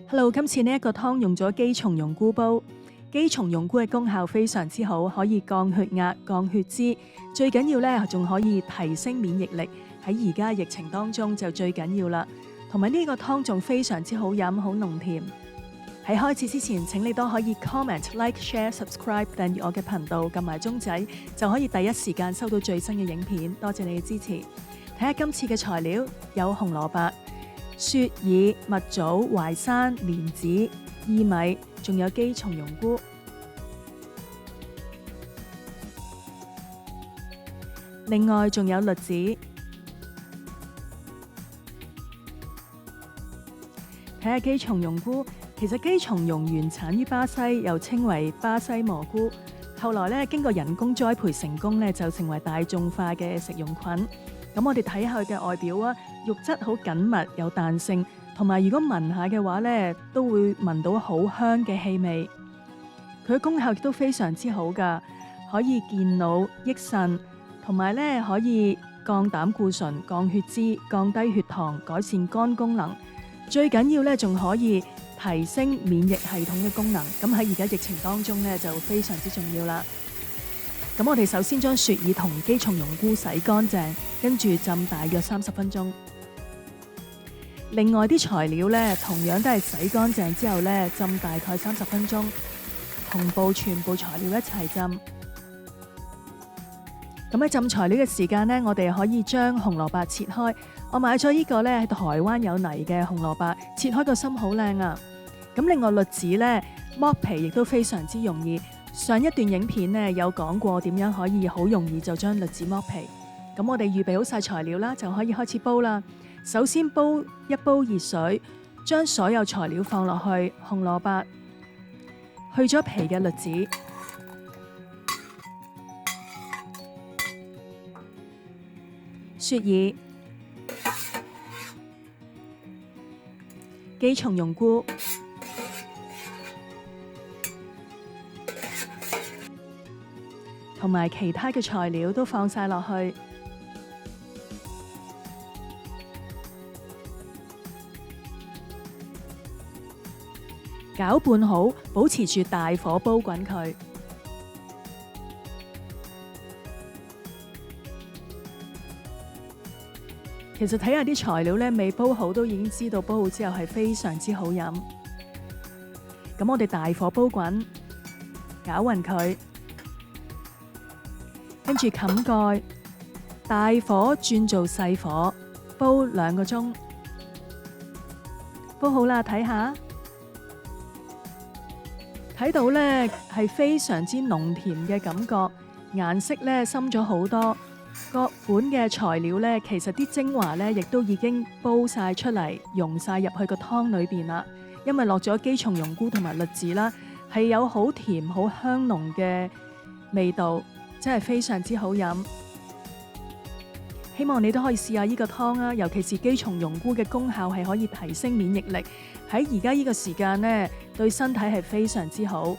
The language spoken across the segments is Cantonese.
Hello， 今次呢一個湯用咗姬松茸菇煲。姬松茸菇嘅功效非常之好，可以降血壓、降血脂，最緊要咧仲可以提升免疫力。喺而家疫情當中就最緊要啦。同埋呢個湯仲非常之好飲，好濃甜。喺開始之前，請你都可以 comment、like、share、subscribe 訂閱我嘅頻道，撳埋鐘仔，就可以第一時間收到最新嘅影片。多謝你嘅支持。睇下今次嘅材料有紅蘿蔔、雪耳、蜜棗、淮山、蓮子、薏米，仲有姬松茸菇。另外仲有栗子。睇下姬松茸菇，其實姬松茸原產於巴西，又稱為巴西蘑菇。後來咧經過人工栽培成功咧，就成為大眾化嘅食用菌。咁我哋睇下佢嘅外表啊，肉質好緊密，有彈性，同埋如果聞下嘅話咧，都會聞到好香嘅氣味。佢嘅功效亦都非常之好㗎，可以健腦益腎，同埋咧可以降膽固醇、降血脂、降低血糖、改善肝功能。最緊要咧仲可以提升免疫系統嘅功能。咁喺而家疫情當中咧就非常之重要啦。咁我哋首先將雪耳同姬松茸菇洗乾淨，跟住浸大約30分鐘。另外啲材料咧，同樣都係洗乾淨之後咧，浸大概30分鐘，同步全部材料一齊浸。咁喺浸材料嘅時間呢，我哋可以將紅蘿蔔切開。我買咗呢個咧喺台灣有泥嘅紅蘿蔔，切開個心好靚啊！咁另外栗子咧剝皮亦都非常之容易。上一段影片呢有講過點樣可以好容易就將栗子剝皮。咁我哋預備好晒材料啦，就可以開始煲啦。首先煲一煲熱水，將所有材料放落去，紅蘿蔔、去咗皮嘅栗子、雪耳、姬松茸菇、同埋其他嘅材料都放晒落去，攪拌好，保持住大火煲滾佢。其實睇下啲材料咧，未煲好都已經知道煲好之後係非常之好飲。咁我哋大火煲滾，攪勻佢。跟住冚蓋，大火轉做細火，煲2個鐘。煲好啦，睇下，睇到呢係非常之濃甜嘅感覺，顏色呢深咗好多。各款嘅材料呢，其實啲精華呢亦都已經煲晒出嚟，溶晒入去個湯裏邊啦。因為落咗姬松茸菇同埋栗子啦，係有好甜好香濃嘅味道。真係非常之好飲，希望你都可以試下呢個湯啊！尤其是姬松茸菇嘅功效係可以提升免疫力，喺而家呢個時間呢，對身體係非常之好。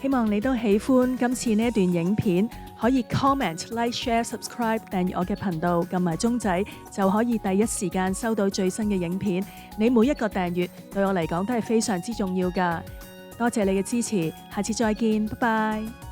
希望你都喜歡今次呢一段影片，可以 comment、like、share、subscribe 訂閱我嘅頻道，撳埋鐘仔就可以第一時間收到最新嘅影片。你每一個訂閱對我嚟講都係非常之重要㗎。多謝你嘅支持，下次再見，拜拜。